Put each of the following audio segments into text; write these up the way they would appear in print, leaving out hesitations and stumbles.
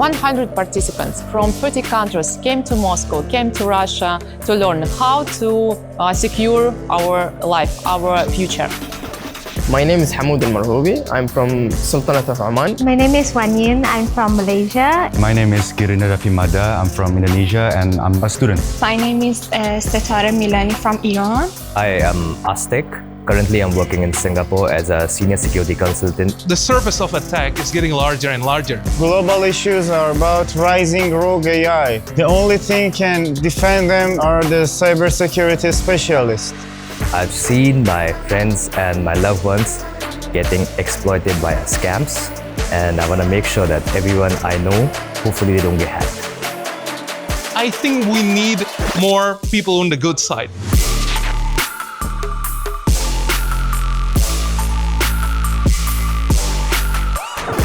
100 participants from 30 countries came to Moscow, came to Russia to learn how to secure our life, our future. My name is Hamoud Al-Marhoubi. I'm from Sultanate of Oman. My name is Wan Yin. I'm from Malaysia. My name is Kirina Rafimada. I'm from Indonesia and I'm a student. My name is Setara Milani from Iran. I am Aztec. Currently, I'm working in Singapore as a senior security consultant. The surface of attack is getting larger and larger. Global issues are about rising rogue AI. The only thing can defend them are the cybersecurity specialists. I've seen my friends and my loved ones getting exploited by scams, and I want to make sure that everyone I know, hopefully they don't get hacked. I think we need more people on the good side.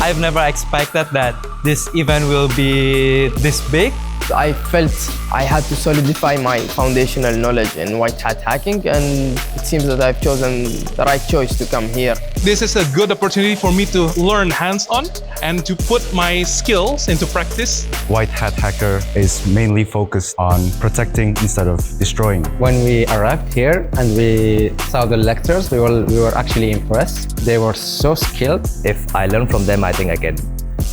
I've never expected that this event will be this big. I felt I had to solidify my foundational knowledge in white hat hacking, and it seems that I've chosen the right choice to come here. This is a good opportunity for me to learn hands-on and to put my skills into practice. White Hat Hacker is mainly focused on protecting instead of destroying. When we arrived here and we saw the lectures, we were actually impressed. They were so skilled. If I learn from them, I think I can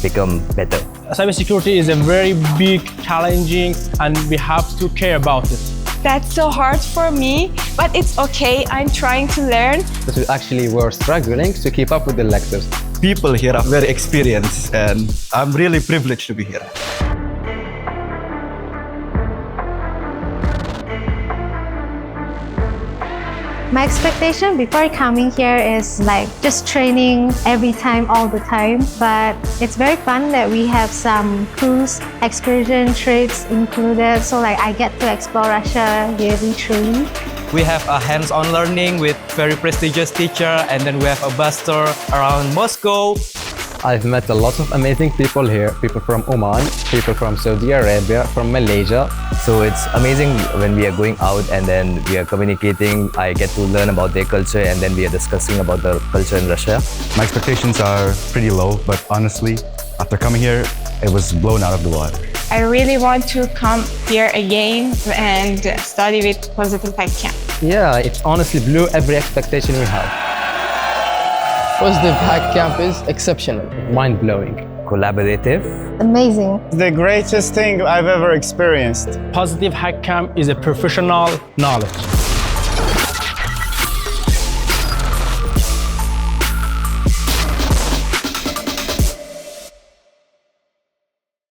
become better. Cybersecurity is a very big, challenging, and we have to care about it. That's so hard for me, but it's okay. I'm trying to learn. But we actually were struggling to keep up with the lectures. People here are very experienced and I'm really privileged to be here. My expectation before coming here is like just training every time, all the time. But it's very fun that we have some cruise excursion trips included. So like I get to explore Russia really truly. We have a hands-on learning with very prestigious teacher, and then we have a bus tour around Moscow. I've met a lot of amazing people here. People from Oman, people from Saudi Arabia, from Malaysia. So it's amazing when we are going out and then we are communicating. I get to learn about their culture and then we are discussing about the culture in Russia. My expectations are pretty low, but honestly, after coming here, it was blown out of the water. I really want to come here again and study with Positive Hack Camp. Yeah, it honestly blew every expectation we had. Positive Hack Camp is exceptional. Mind-blowing. Collaborative. Amazing. The greatest thing I've ever experienced. Positive Hack Camp is a professional knowledge.